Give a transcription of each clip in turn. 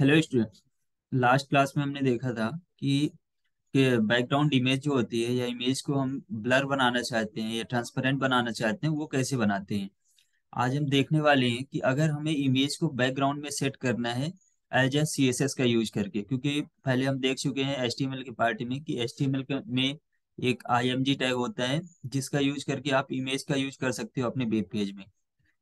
Hello student. Last class में हमने देखा था कि बैकग्राउंड इमेज जो होती है या इमेज को हम ब्लर बनाना चाहते हैं या ट्रांसपेरेंट बनाना चाहते हैं वो कैसे बनाते हैं। आज हम देखने वाले हैं कि अगर हमें इमेज को बैकग्राउंड में सेट करना है एज ए सीएसएस का यूज करके, क्योंकि पहले हम देख चुके हैं एचटीएमएल के पार्ट में कि एचटीएमएल में एक आईएमजी टैग होता है जिसका यूज करके आप इमेज का यूज कर सकते हो अपने वेब पेज में।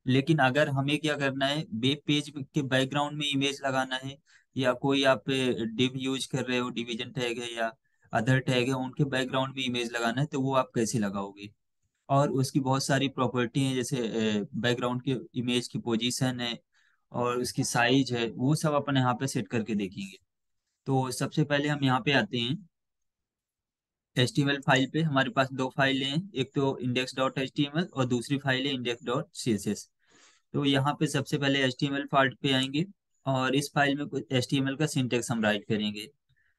लेकिन अगर हमें क्या करना है, वेब पेज के बैकग्राउंड में इमेज लगाना है या कोई आप डिव यूज कर रहे हो, डिवीजन टैग है या अदर टैग है, उनके बैकग्राउंड में इमेज लगाना है तो वो आप कैसे लगाओगे। और उसकी बहुत सारी प्रॉपर्टी है, जैसे बैकग्राउंड के इमेज की पोजीशन है और उसकी साइज है, वो सब अपन यहाँ पे सेट करके देखेंगे। तो सबसे पहले हम यहाँ पे आते हैं HTML फाइल पे। हमारे पास दो फाइलें हैं, एक तो index.html और दूसरी फाइल है index.css। तो यहाँ पे सबसे पहले HTML पार्ट पे आएंगे और इस फाइल में कुछ HTML का सिंटेक्स हम राइट करेंगे।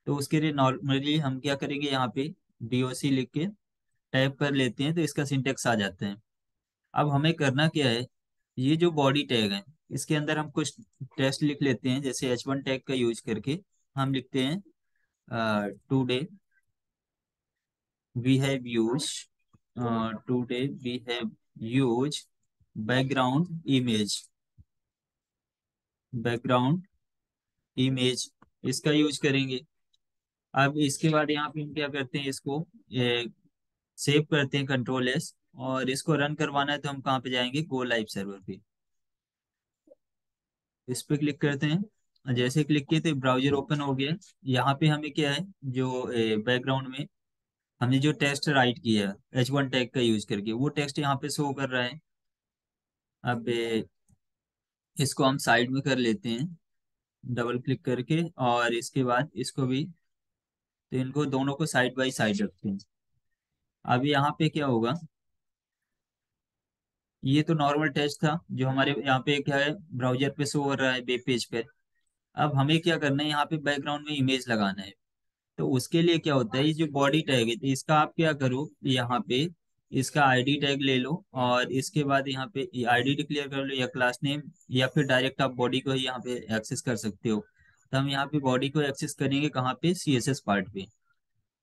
तो उसके लिए नॉर्मली हम क्या करेंगे, यहाँ पे doc लिख के टाइप कर लेते हैं तो इसका सिंटेक्स आ जाता है। अब हमें करना क्या है, ये जो बॉडी टैग है इसके अंदर हम कुछ टेक्स्ट लिख लेते हैं। जैसे H1 टैग का यूज करके हम लिखते हैं today we have use today we have use background image, background image इसका यूज करेंगे। अब इसके बाद यहाँ पे हम क्या करते हैं, इसको सेव करते हैं कंट्रोल S। और इसको रन करवाना है तो हम कहाँ पे जाएंगे, गो लाइव सर्वर पे। इस पे क्लिक करते हैं। जैसे क्लिक किए तो ब्राउजर ओपन हो गया। यहाँ पे हमें क्या है, जो बैकग्राउंड में हमने जो टेक्स्ट राइट किया है H1 टैग का यूज करके, वो टेक्स्ट यहाँ पे शो कर रहा है। अब इसको हम साइड में कर लेते हैं डबल क्लिक करके, और इसके बाद इसको भी, तो इनको दोनों को साइड बाई साइड रखते हैं। अब यहाँ पे क्या होगा, ये तो नॉर्मल टेस्ट था जो हमारे यहाँ पे क्या है ब्राउजर पे शो हो रहा है वेब पेज पे। अब हमें क्या करना है, यहाँ पे बैकग्राउंड में इमेज लगाना है। तो उसके लिए क्या होता है, ये जो बॉडी टैग है तो इसका आप क्या करो, यहाँ पे इसका आईडी टैग ले लो और इसके बाद यहाँ पे आईडी डिक्लेयर कर लो या क्लास नेम, या फिर डायरेक्ट आप बॉडी को ही यहाँ पे एक्सेस कर सकते हो। तो हम यहाँ पे बॉडी को एक्सेस करेंगे कहाँ पे, CSS पार्ट पे।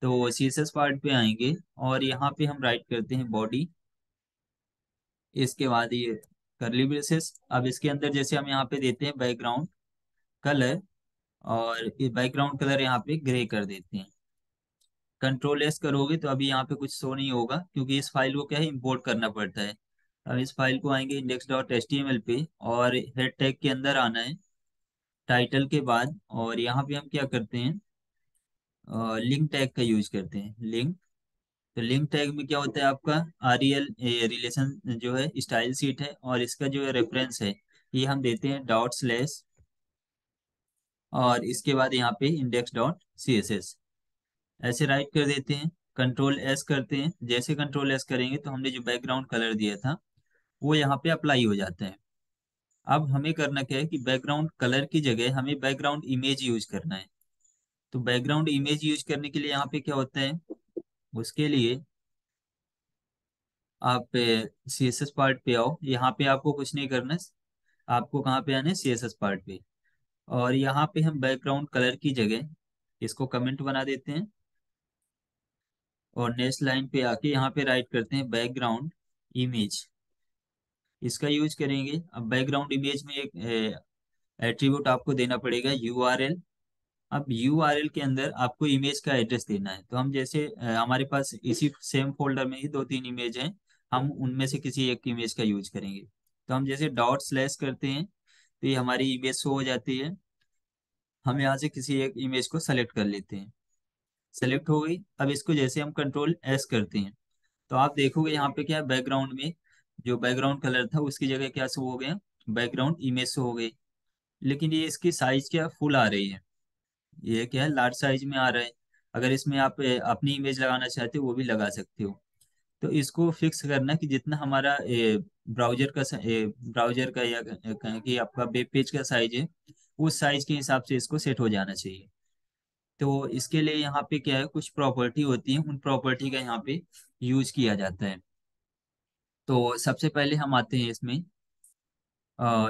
तो CSS पार्ट पे आएंगे और यहाँ पे हम राइट करते हैं बॉडी। इसके बाद ये करली ब्रेसेस। अब इसके अंदर जैसे हम यहाँ पे देते हैं बैकग्राउंड कलर, और बैकग्राउंड कलर यहाँ पे ग्रे कर देते हैं। कंट्रोल S करोगे तो अभी यहाँ पे कुछ शो नहीं होगा क्योंकि इस फाइल को क्या है, इंपोर्ट करना पड़ता है। अब इस फाइल को आएंगे index.html पे और हेड टैग के अंदर आना है टाइटल के बाद, और यहाँ पे हम क्या करते हैं, लिंक टैग का यूज करते हैं, लिंक। तो लिंक टैग में क्या होता है आपका, REL रिलेशन जो है स्टाइल सीट है, और इसका जो रेफरेंस है ये हम देते हैं डॉट / और इसके बाद यहाँ पे index.css ऐसे राइट कर देते हैं। कंट्रोल S करते हैं। जैसे कंट्रोल S करेंगे तो हमने जो बैकग्राउंड कलर दिया था वो यहाँ पे अप्लाई हो जाता है। अब हमें करना क्या है कि बैकग्राउंड कलर की जगह हमें बैकग्राउंड इमेज यूज करना है। तो बैकग्राउंड इमेज यूज करने के लिए यहाँ पे क्या होता है, उसके लिए आप CSS पार्ट पे आओ। यहाँ पे आपको कुछ नहीं करना है, आपको कहाँ पे आना है, CSS पार्ट पे। और यहाँ पे हम बैकग्राउंड कलर की जगह इसको कमेंट बना देते हैं और नेक्स्ट लाइन पे आके यहाँ पे राइट करते हैं बैकग्राउंड इमेज, इसका यूज करेंगे। अब बैकग्राउंड इमेज में एक एट्रीब्यूट आपको देना पड़ेगा URL। अब URL के अंदर आपको इमेज का एड्रेस देना है। तो हम जैसे हमारे पास इसी सेम फोल्डर में ही दो तीन इमेज हैं, हम उनमें से किसी एक इमेज का यूज करेंगे। तो हम जैसे डॉट / करते हैं तो ये हमारी इमेज शो हो जाती है। हम यहाँ से किसी एक इमेज को सेलेक्ट कर लेते हैं, सेलेक्ट हो गई। अब इसको जैसे हम कंट्रोल S करते हैं तो आप देखोगे यहाँ पे क्या, बैकग्राउंड में जो बैकग्राउंड कलर था उसकी जगह क्या शो हो गया, बैकग्राउंड इमेज शो हो गई। लेकिन ये इसकी साइज क्या फुल आ रही है, ये क्या है लार्ज साइज में आ रहा है। अगर इसमें आप अपनी इमेज लगाना चाहते हो वो भी लगा सकते हो। तो इसको फिक्स करना कि जितना हमारा ब्राउजर का या कहें कि आपका वेब पेज का साइज है, उस साइज के हिसाब से इसको सेट हो जाना चाहिए। तो इसके लिए यहाँ पे क्या है, कुछ प्रॉपर्टी होती है, उन प्रॉपर्टी का यहाँ पे यूज किया जाता है। तो सबसे पहले हम आते हैं इसमें,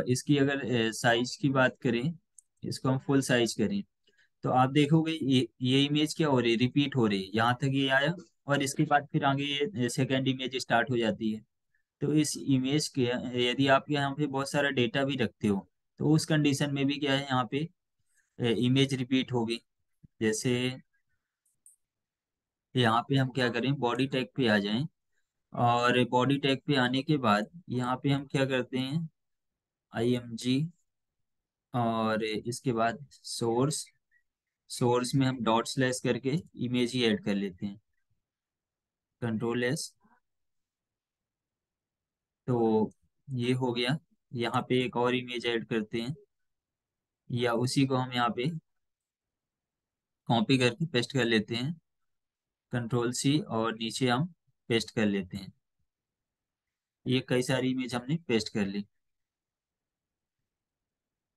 इसकी अगर साइज की बात करें इसको हम फुल साइज करें, तो आप देखोगे ये इमेज क्या हो रही है, रिपीट हो रही है, यहाँ तक ये आया। और इसके बाद फिर आगे ये सेकेंड इमेज स्टार्ट हो जाती है। तो इस इमेज के, यदि आप यहाँ पे बहुत सारा डेटा भी रखते हो, तो उस कंडीशन में भी क्या है, यहाँ पे इमेज रिपीट होगी। जैसे यहाँ पे हम क्या करें, बॉडी टैग पे आ जाएं। और बॉडी टैग पे आने के बाद यहाँ पे हम क्या करते हैं, IMG, और इसके बाद सोर्स। सोर्स में हम डॉट स्लैश करके इमेज ही ऐड कर लेते हैं, कंट्रोल S। तो ये हो गया। यहाँ पे एक और इमेज ऐड करते हैं, या उसी को हम यहाँ पे कॉपी करके पेस्ट कर लेते हैं, कंट्रोल C, और नीचे हम पेस्ट कर लेते हैं। ये कई सारी इमेज हमने पेस्ट कर ली।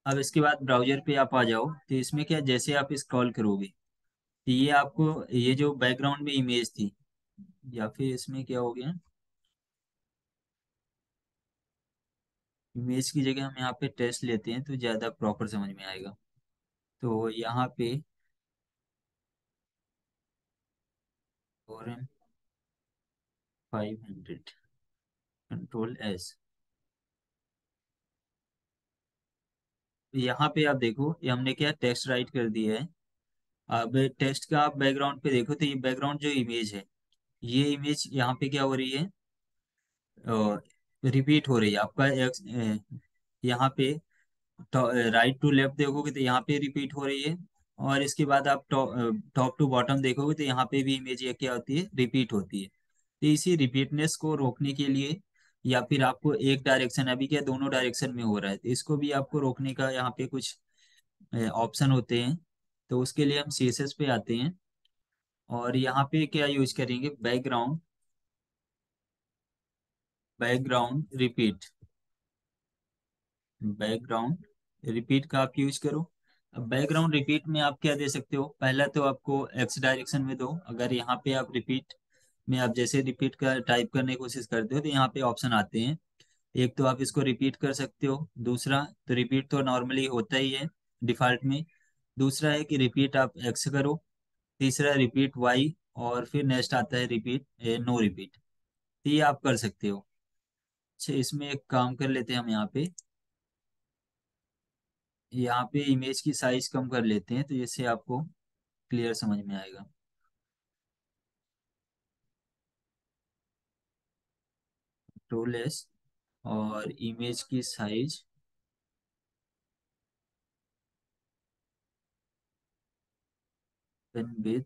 अब इसके बाद ब्राउजर पे आप आ जाओ, तो इसमें क्या, जैसे आप स्क्रॉल करोगे, तो ये आपको, ये जो बैकग्राउंड में इमेज थी, या फिर इसमें क्या हो गया, इमेज की जगह हम यहाँ पे टेस्ट लेते हैं तो ज़्यादा प्रॉपर समझ में आएगा। तो यहाँ पे RM500, कंट्रोल S। यहाँ पे आप देखो, ये हमने क्या टेक्स्ट राइट कर दिया है। अब टेक्स्ट का आप बैकग्राउंड पे देखो, तो ये बैकग्राउंड जो इमेज है, ये इमेज यहाँ पे क्या हो रही है, रिपीट हो रही है आपका। यहाँ पे राइट टू लेफ्ट देखोगे तो यहाँ पे रिपीट हो रही है। और इसके बाद आप टॉप टू बॉटम देखोगे तो यहाँ पे भी इमेज ये क्या होती है, रिपीट होती है। तो इसी रिपीटनेस को रोकने के लिए, या फिर आपको एक डायरेक्शन, अभी क्या दोनों डायरेक्शन में हो रहा है, तो इसको भी आपको रोकने का यहाँ पे कुछ ऑप्शन होते हैं। तो उसके लिए हम CSS पे आते हैं, और यहाँ पे क्या यूज करेंगे, background, background repeat, background repeat का आप यूज करो। अब बैकग्राउंड रिपीट में आप क्या दे सकते हो, पहला तो आपको X डायरेक्शन में दो। अगर यहाँ पे आप रिपीट में, आप जैसे रिपीट का टाइप करने की कोशिश करते हो, तो यहाँ पे ऑप्शन आते हैं। एक तो आप इसको रिपीट कर सकते हो, दूसरा तो रिपीट तो नॉर्मली होता ही है डिफॉल्ट में। दूसरा है कि रिपीट आप X करो। तीसरा रिपीट Y, और फिर नेक्स्ट आता है रिपीट नो रिपीट। तो ये आप कर सकते हो। अच्छा, इसमें एक काम कर लेते हैं हम, यहाँ पे इमेज की साइज कम कर लेते हैं, तो जैसे आपको क्लियर समझ में आएगा। कंट्रोल S, और इमेज की size, pen with,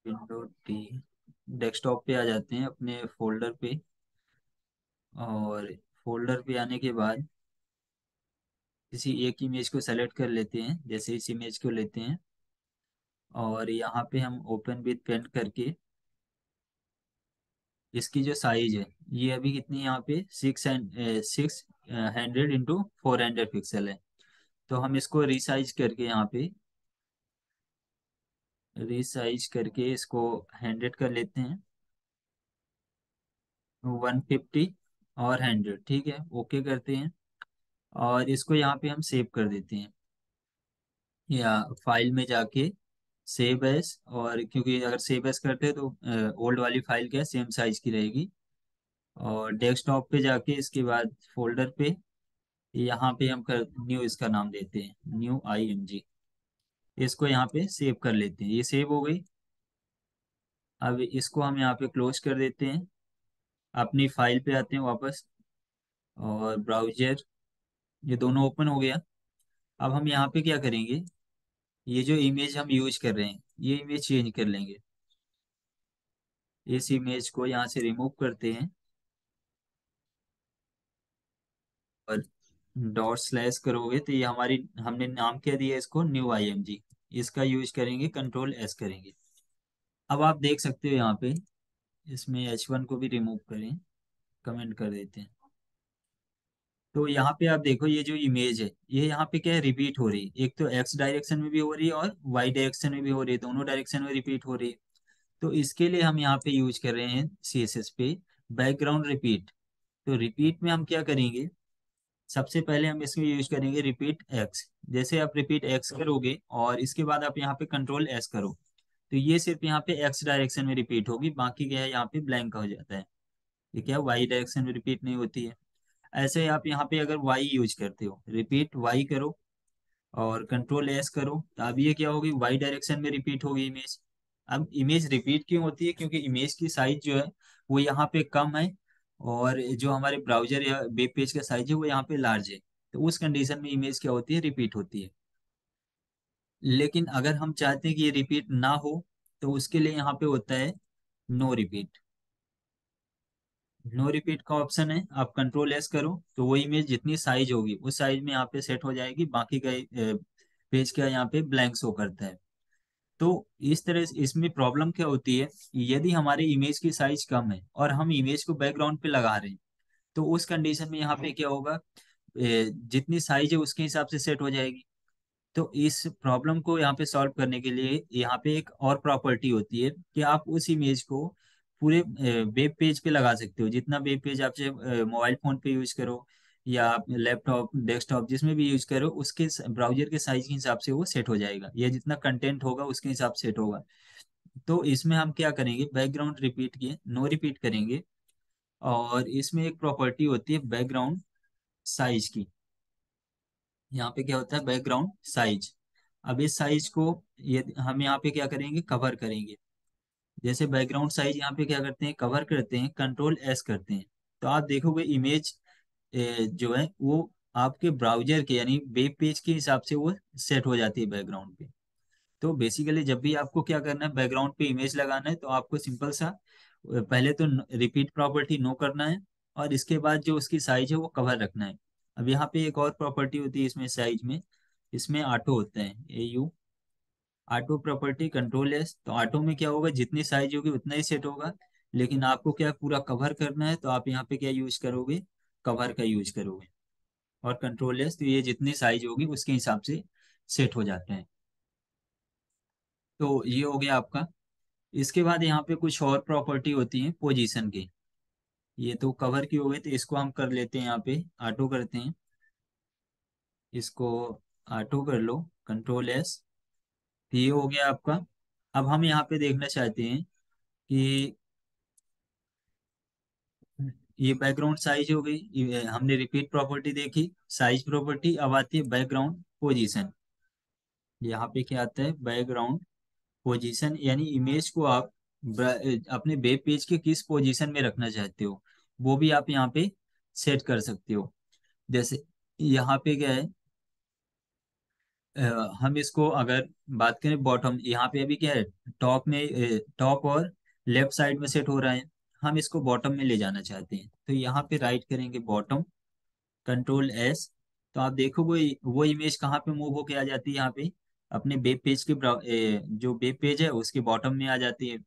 Windows D। Desktop पे आ जाते हैं अपने फोल्डर पे, और फोल्डर पे आने के बाद किसी एक इमेज को सेलेक्ट कर लेते हैं, जैसे इस इमेज को लेते हैं, और यहाँ पे हम ओपन विथ पेंट करके इसकी जो साइज है, ये अभी कितनी है, यहाँ पे 600 इंटू 400 पिक्सल है। तो हम इसको रिसाइज करके, यहाँ पे रिसाइज करके इसको 100 कर लेते हैं, 150 और 100, ठीक है, ओके करते हैं। और इसको यहाँ पे हम सेव कर देते हैं, या फाइल में जाके सेव एज। और क्योंकि अगर सेव एज करते हैं तो ओल्ड वाली फाइल क्या है, सेम साइज की रहेगी। और डेस्कटॉप पे जाके इसके बाद फोल्डर पे, यहाँ पे हम कर न्यू, इसका नाम देते हैं न्यू IMG। इसको यहाँ पे सेव कर लेते हैं, ये सेव हो गई। अब इसको हम यहाँ पे क्लोज कर देते हैं, अपनी फाइल पे आते हैं वापस, और ब्राउजर, ये दोनों ओपन हो गया। अब हम यहाँ पे क्या करेंगे, ये जो इमेज हम यूज कर रहे हैं, ये इमेज चेंज कर लेंगे। इस इमेज को यहाँ से रिमूव करते हैं, और डॉट स्लैश करोगे तो ये हमारी, हमने नाम क्या दिया इसको, न्यू IMG। इसका यूज करेंगे, कंट्रोल S करेंगे। अब आप देख सकते हो यहाँ पे, इसमें H1 को भी रिमूव करें, कमेंट कर देते हैं। तो यहाँ पे आप देखो, ये जो इमेज है, ये यहाँ पे क्या है, रिपीट हो रही है। एक तो X डायरेक्शन में भी हो रही है, और Y डायरेक्शन में भी हो रही है, दोनों डायरेक्शन में रिपीट हो रही है। तो इसके लिए हम यहाँ पे यूज कर रहे हैं CSS पे बैकग्राउंड रिपीट। तो रिपीट में हम क्या करेंगे, सबसे पहले हम इसमें यूज करेंगे रिपीट एक्स। जैसे आप रिपीट एक्स करोगे और इसके बाद आप यहाँ पे कंट्रोल एस करो, तो ये सिर्फ यहाँ पे एक्स डायरेक्शन में रिपीट होगी, बाकी क्या है यहाँ पे ब्लैंक हो जाता है। ये क्या वाई डायरेक्शन में रिपीट नहीं होती है। ऐसे ही आप यहाँ पे अगर वाई यूज करते हो, रिपीट वाई करो और कंट्रोल एस करो, तो अब ये क्या होगी, वाई डायरेक्शन में रिपीट होगी इमेज। अब इमेज रिपीट क्यों होती है, क्योंकि इमेज की साइज जो है वो यहाँ पे कम है, और जो हमारे ब्राउजर या वेब पेज का साइज है वो यहाँ पे लार्ज है। तो उस कंडीशन में इमेज क्या होती है, रिपीट होती है। लेकिन अगर हम चाहते हैं कि ये रिपीट ना हो, तो उसके लिए यहाँ पे होता है नो रिपीट। नो रिपीट का ऑप्शन है, आप कंट्रोल एस करो तो वो इमेज जितनी साइज होगी उस साइज में यहाँ पे सेट हो जाएगी, बाकी का पेज का यहाँ पे ब्लैंक शो करता है। तो इस तरह से इसमें प्रॉब्लम क्या होती है, यदि हमारे इमेज की साइज कम है और हम इमेज को बैकग्राउंड पे लगा रहे हैं, तो उस कंडीशन में यहाँ पे क्या होगा, जितनी साइज है उसके हिसाब से सेट हो जाएगी। तो इस प्रॉब्लम को यहाँ पे सॉल्व करने के लिए यहाँ पे एक और प्रॉपर्टी होती है कि आप उस इमेज को पूरे वेब पेज पे लगा सकते हो, जितना वेब पेज आप चाहे मोबाइल फोन पे यूज करो या लैपटॉप डेस्कटॉप जिसमें भी यूज करो, उसके ब्राउजर के साइज के हिसाब से वो सेट हो जाएगा, या जितना कंटेंट होगा उसके हिसाब से सेट होगा। तो इसमें हम क्या करेंगे, बैकग्राउंड रिपीट किए नो रिपीट करेंगे, और इसमें एक प्रॉपर्टी होती है बैकग्राउंड साइज की। यहाँ पे क्या होता है, बैकग्राउंड साइज। अब इस साइज को ये हम यहाँ पे क्या करेंगे, कवर करेंगे। जैसे बैकग्राउंड साइज यहाँ पे क्या करते हैं, कवर करते हैं, कंट्रोल एस करते हैं, तो आप देखोगे इमेज जो है वो आपके ब्राउजर के यानी वेब पेज के हिसाब से वो सेट हो जाती है बैकग्राउंड पे। तो बेसिकली जब भी आपको क्या करना है, बैकग्राउंड पे इमेज लगाना है, तो आपको सिंपल सा पहले तो रिपीट प्रॉपर्टी नो करना है, और इसके बाद जो उसकी साइज है वो कवर रखना है। अब यहाँ पे एक और प्रॉपर्टी होती है इसमें साइज में, इसमें ऑटो होता है, AU auto property, control S. तो ऑटो में क्या होगा, जितनी साइज होगी उतना ही सेट होगा, लेकिन आपको क्या पूरा कवर करना है, तो आप यहाँ पे क्या यूज करोगे, कवर का यूज करोगे। और कंट्रोल एस, तो ये जितनी साइज होगी उसके हिसाब से सेट हो जाते हैं। तो ये हो गया आपका। इसके बाद यहाँ पे कुछ और प्रॉपर्टी होती है पोजीशन की। ये तो कवर की हो गई, तो इसको हम कर लेते हैं यहाँ पे, ऑटो करते हैं इसको, ऑटो कर लो, कंट्रोल एस। ये हो गया आपका। अब हम यहाँ पे देखना चाहते हैं कि ये बैकग्राउंड साइज हो गई, ये हमने रिपीट प्रॉपर्टी देखी, साइज प्रॉपर्टी। अब आती है बैकग्राउंड पोजीशन। यहाँ पे क्या आता है, बैकग्राउंड पोजीशन, यानी इमेज को आप अपने वेब पेज के किस पोजीशन में रखना चाहते हो, वो भी आप यहाँ पे सेट कर सकते हो। जैसे यहाँ पे क्या है, हम इसको अगर बात करें बॉटम, यहाँ पे अभी क्या है, टॉप में टॉप और लेफ्ट साइड में सेट हो रहा है, हम इसको बॉटम में ले जाना चाहते हैं, तो यहाँ पे राइट करेंगे बॉटम, कंट्रोल एस। तो आप देखोगे वो इमेज कहाँ पे मूव होके आ जाती है, यहाँ पे अपने वेब पेज के जो वेब पेज है उसके बॉटम में आ जाती है।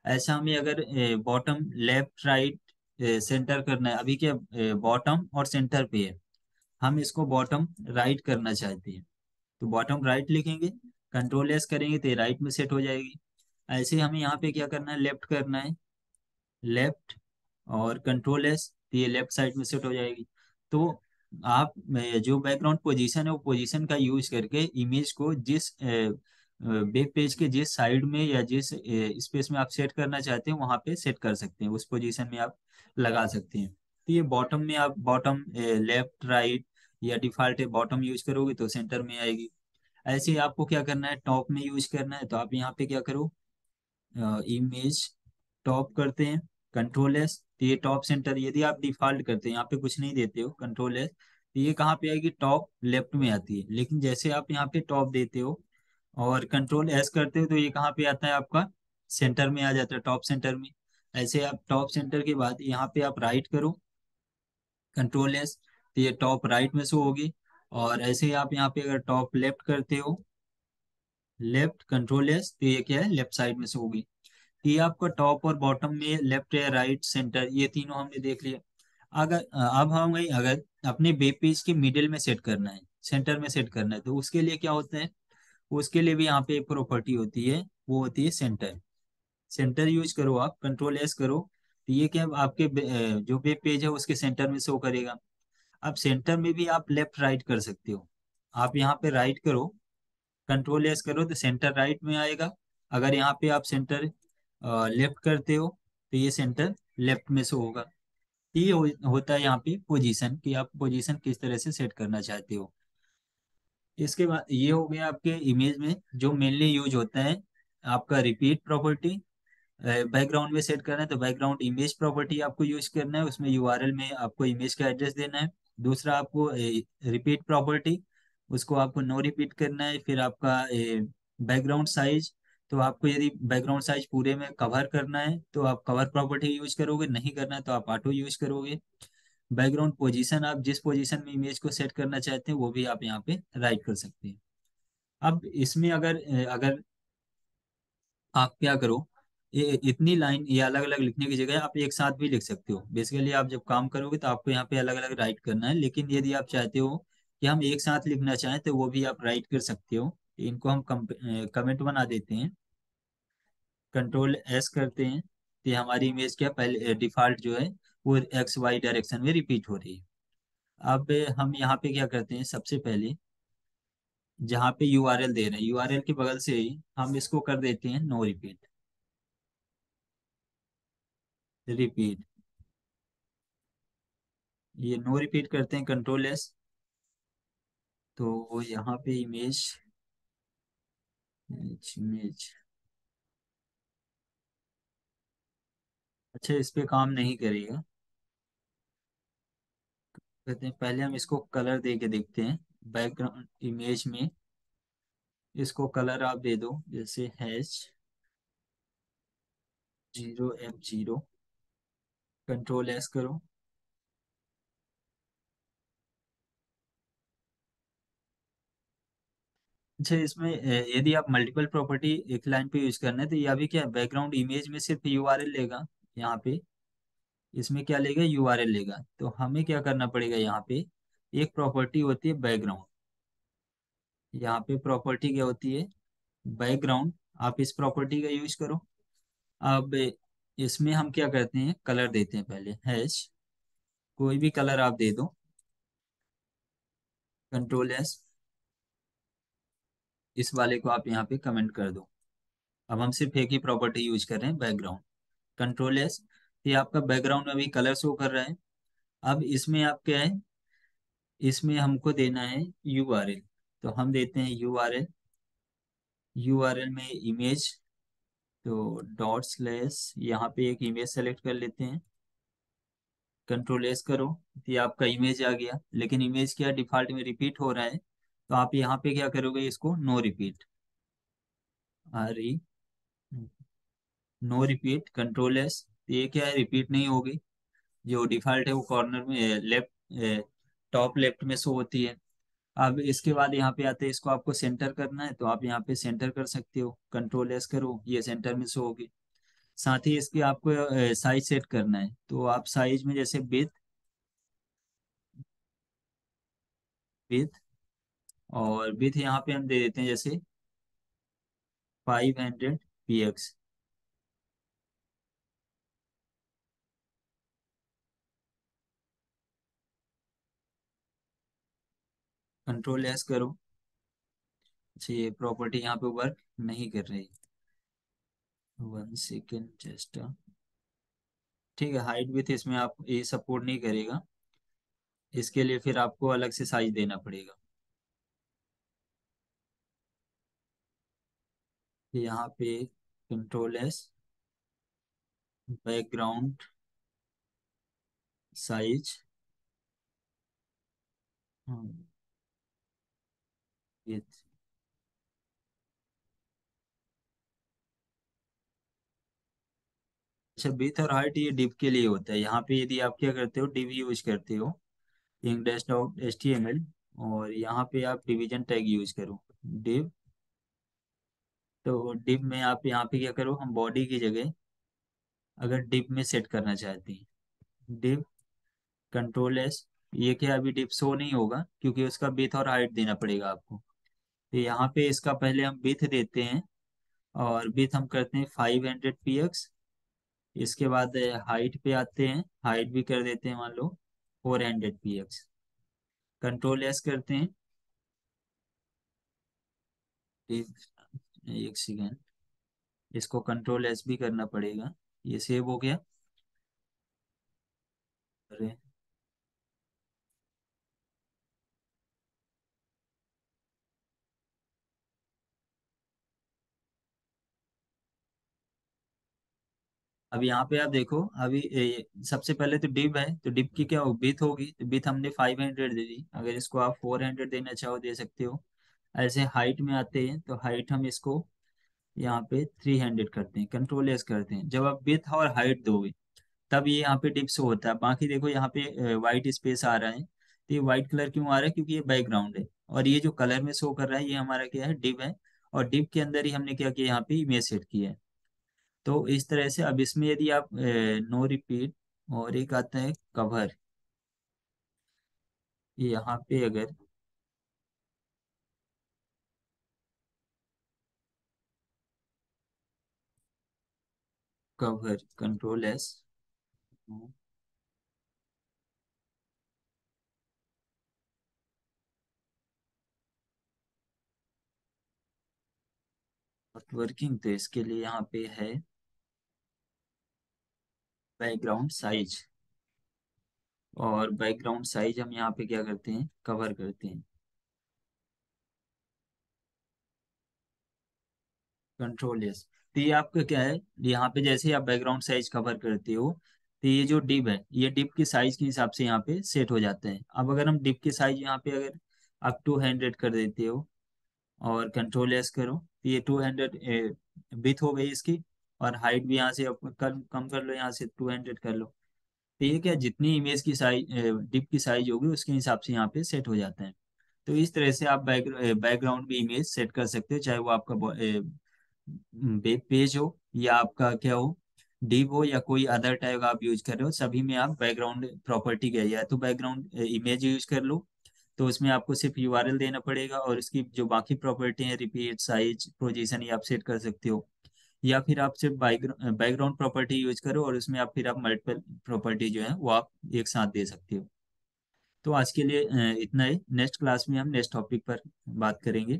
ऐसा हमें अगर बॉटम लेफ्ट राइट सेंटर करना है, अभी क्या बॉटम और सेंटर पे है, हम इसको बॉटम राइट करना चाहते हैं, तो बॉटम राइट लिखेंगे, कंट्रोल एस करेंगे तो ये राइट में सेट हो जाएगी। ऐसे ही हमें यहाँ पे क्या करना है, लेफ्ट करना है, लेफ्ट और कंट्रोल एस, तो ये लेफ्ट साइड में सेट हो जाएगी। तो आप जो बैकग्राउंड पोजीशन है वो पोजीशन का यूज करके इमेज को जिस वेब पेज के जिस साइड में या जिस स्पेस में आप सेट करना चाहते हैं वहां पे सेट कर सकते हैं, उस पोजीशन में आप लगा सकते हैं। तो ये बॉटम में आप बॉटम लेफ्ट राइट या डिफॉल्ट बॉटम यूज करोगे तो सेंटर में आएगी। ऐसे ही आपको क्या करना है, टॉप में यूज करना है, तो आप यहाँ पे क्या करो, इमेज टॉप करते हैं, कंट्रोल एस, तो ये टॉप सेंटर। यदि आप डिफॉल्ट करते हैं, यहाँ पे कुछ नहीं देते हो, कंट्रोल एस, तो ये कहाँ पे आएगी, टॉप लेफ्ट में आती है। लेकिन जैसे आप यहाँ पे टॉप देते हो और कंट्रोल एस करते हो, तो ये कहाँ पे आता है आपका, सेंटर में आ जाता है, टॉप सेंटर में। ऐसे आप टॉप सेंटर के बाद यहाँ पे आप राइट करो, कंट्रोल एस, तो ये टॉप राइट में शो होगी। और ऐसे ही आप यहाँ पे अगर टॉप लेफ्ट करते हो, लेफ्ट कंट्रोल एस, तो ये क्या है, लेफ्ट साइड में से होगी। तो ये आपका टॉप और बॉटम में लेफ्ट या राइट सेंटर ये तीनों हमने देख लिया। अगर अब हमें अगर अपने वेब पेज के मिडिल में सेट करना है, सेंटर में सेट करना है, तो उसके लिए क्या होता है, उसके लिए भी यहाँ पे एक प्रॉपर्टी होती है, वो होती है सेंटर। सेंटर यूज करो, आप कंट्रोल एस करो, तो ये क्या आपके जो वेब पेज है उसके सेंटर में शो करेगा। अब सेंटर में भी आप लेफ्ट राइट कर सकते हो। आप यहाँ पे राइट करो, कंट्रोल एस करो तो सेंटर राइट में आएगा। अगर यहाँ पे आप सेंटर लेफ्ट करते हो तो ये सेंटर लेफ्ट में शो होगा। ये होता है यहाँ पे पोजीशन, कि आप पोजीशन किस तरह से सेट करना चाहते हो। इसके बाद ये हो गया आपके इमेज में जो मेनली यूज होता है, आपका रिपीट प्रॉपर्टी। बैकग्राउंड में सेट करना है तो बैकग्राउंड इमेज प्रॉपर्टी आपको यूज करना है, उसमें यूआरएल में आपको इमेज का एड्रेस देना है। दूसरा आपको रिपीट प्रॉपर्टी, उसको आपको नो रिपीट करना है। फिर आपका बैकग्राउंड साइज, तो आपको यदि बैकग्राउंड साइज पूरे में कवर करना है तो आप कवर प्रॉपर्टी यूज करोगे, नहीं करना है तो आप ऑटो यूज करोगे। बैकग्राउंड पोजीशन, आप जिस पोजीशन में इमेज को सेट करना चाहते हैं वो भी आप यहाँ पे राइट कर सकते हैं। अब इसमें अगर आप क्या करो, ये इतनी लाइन ये अलग अलग लिखने की जगह आप एक साथ भी लिख सकते हो। बेसिकली आप जब काम करोगे तो आपको यहाँ पे अलग अलग राइट करना है, लेकिन यदि आप चाहते हो कि हम एक साथ लिखना चाहें तो वो भी आप राइट कर सकते हो। इनको हम कमेंट बना देते हैं, कंट्रोल एस करते हैं, तो ये हमारी इमेज क्या पहले डिफॉल्ट जो है वो एक्स वाई डायरेक्शन में रिपीट हो रही है। अब हम यहाँ पे क्या करते हैं, सबसे पहले जहाँ पे यूआरएल दे रहे हैं यूआरएल के बगल से ही हम इसको कर देते हैं नो रिपीट। रिपीट, ये नो रिपीट करते हैं कंट्रोल एस। तो यहाँ पे इमेज, इमेज, अच्छा इस पे काम नहीं करेगा। कहते हैं पहले हम इसको कलर दे के देखते हैं। बैकग्राउंड इमेज में इसको कलर आप दे दो, जैसे हैश 0F0, कंट्रोल एस करो। अच्छा इसमें यदि आप मल्टीपल प्रॉपर्टी एक लाइन पे यूज करना है तो ये अभी क्या बैकग्राउंड इमेज में सिर्फ यूआरएल लेगा। यहाँ पे इसमें क्या लेगा, यूआरएल लेगा। तो हमें क्या करना पड़ेगा, यहाँ पे एक प्रॉपर्टी होती है बैकग्राउंड। यहाँ पे प्रॉपर्टी क्या होती है, बैकग्राउंड। आप इस प्रॉपर्टी का यूज करो। अब इसमें हम क्या करते हैं, कलर देते हैं पहले हैश, कोई भी कलर आप दे दो, कंट्रोल एस। इस वाले को आप यहाँ पे कमेंट कर दो। अब हम सिर्फ एक ही प्रॉपर्टी यूज कर रहे हैं, बैकग्राउंड, कंट्रोल एस। ये आपका बैकग्राउंड में अभी कलर शो कर रहा है। अब इसमें आप क्या है, इसमें हमको देना है यूआरएल। तो हम देते हैं यूआरएल, यूआरएल में इमेज, तो डॉट स्लैश यहाँ पे एक इमेज सेलेक्ट कर लेते हैं, कंट्रोल एस करो। ये आपका इमेज आ गया, लेकिन इमेज क्या डिफॉल्ट में रिपीट हो रहा है, तो आप यहाँ पे क्या करोगे, इसको no repeat, R E, no repeat, control S. ये क्या है, रिपीट नहीं होगी। जो डिफॉल्ट है वो कॉर्नर में लेफ्ट, टॉप लेफ्ट में शो होती है। अब इसके बाद यहाँ पे आते हैं, इसको आपको सेंटर करना है तो आप यहाँ पे सेंटर कर सकते हो, कंट्रोल एस करो, ये सेंटर में शो होगी। साथ ही इसकी आपको साइज सेट करना है, तो आप साइज में जैसे विथ, और विथ यहाँ पे हम दे देते हैं जैसे 500 px, कंट्रोल एस करो। अच्छा ये प्रॉपर्टी यहाँ पे वर्क नहीं कर रही, 1 सेकेंड जस्ट। ठीक है, हाइट विथ इसमें आप ये सपोर्ट नहीं करेगा, इसके लिए फिर आपको अलग से साइज देना पड़ेगा। यहाँ पे control S, background size with. अच्छा विथ और हाइट ये डिव के लिए होता है। यहाँ पे यदि आप क्या करते हो, डिव यूज करते हो, इंक डैश डॉट HTML, और यहाँ पे आप डिवीजन टैग यूज करो, डिव। तो डिव में आप यहाँ पे क्या करो, हम बॉडी की जगह अगर डिव में सेट करना चाहते हैं, डिव, कंट्रोल एस। ये क्या अभी डिव शो नहीं होगा क्योंकि उसका विथ और हाइट देना पड़ेगा आपको। तो यहाँ पे इसका पहले हम विथ देते हैं, और विथ हम करते हैं 500 px। इसके बाद हाइट पे आते हैं, हाइट भी कर देते हैं मान लो 400 px। कंट्रोल एस करते हैं। एक एक सेकेंड, इसको कंट्रोल एस भी करना पड़ेगा। ये सेव हो गया। अरे, अब यहाँ पे आप देखो, अभी सबसे पहले तो डिप है, तो डिप की क्या हो, बिथ होगी, तो बिथ हमने 500 दे दी। अगर इसको आप 400 देना चाहो दे सकते हो। ऐसे हाइट में आते हैं, तो हाइट हम इसको यहाँ पे 300 करते हैं, कंट्रोल एस करते हैं। जब आप विथ और हाइट दोगे तब ये यहाँ पे डिप शो होता है। बाकी देखो यहाँ पे वाइट स्पेस आ रहा है, तो ये वाइट कलर क्यों आ रहा है, क्योंकि ये बैकग्राउंड है। और ये जो कलर में शो कर रहा है ये हमारा क्या है, डिप है। और डिप के अंदर ही हमने क्या किया, यहाँ पे इमेज सेट किया है। तो इस तरह से अब इसमें यदि आप नो रिपीट, और एक आता है कवर, ये यहाँ पे अगर कवर कंट्रोल एस, वर्किंग, तो इसके लिए यहाँ पे है बैकग्राउंड साइज। और बैकग्राउंड साइज हम यहाँ पे क्या करते हैं, कवर करते हैं, कंट्रोल एस। तो ये आपका क्या है, यहाँ पे जैसे ही आप बैकग्राउंड साइज कवर करते हो, तो ये जो डिप है ये डिप की साइज के हिसाब से यहाँ पे सेट हो जाते हैं। अब अगर हम डिप की साइज यहाँ पे अगर आप 200 कर देते हो और कंट्रोल एस करो, तो ये 200 विथ हो गई इसकी। और हाइट भी यहाँ से आप कम कर लो, यहाँ से 200 कर लो। तो ये क्या, जितनी इमेज की साइज, डिप की साइज होगी उसके हिसाब से यहाँ पे सेट हो जाता है। तो इस तरह से आप बैकग्राउंड भी इमेज सेट कर सकते हो, चाहे वो आपका वेब पेज हो या आपका क्या हो, डिव हो, या कोई अदर टाइप आप यूज कर रहे हो। सभी में आप बैकग्राउंड प्रॉपर्टी गया, या तो बैकग्राउंड इमेज यूज कर लो, तो उसमें आपको सिर्फ यूआरएल देना पड़ेगा, और उसकी जो बाकी प्रॉपर्टी है, रिपीट, साइज, पोजीशन, ये आप सेट कर सकते हो। या फिर आप सिर्फ बैकग्राउंड प्रॉपर्टी यूज करो, और उसमें आप फिर आप मल्टीपल प्रॉपर्टी जो है वो आप एक साथ दे सकते हो। तो आज के लिए इतना ही। नेक्स्ट क्लास में हम नेक्स्ट टॉपिक पर बात करेंगे।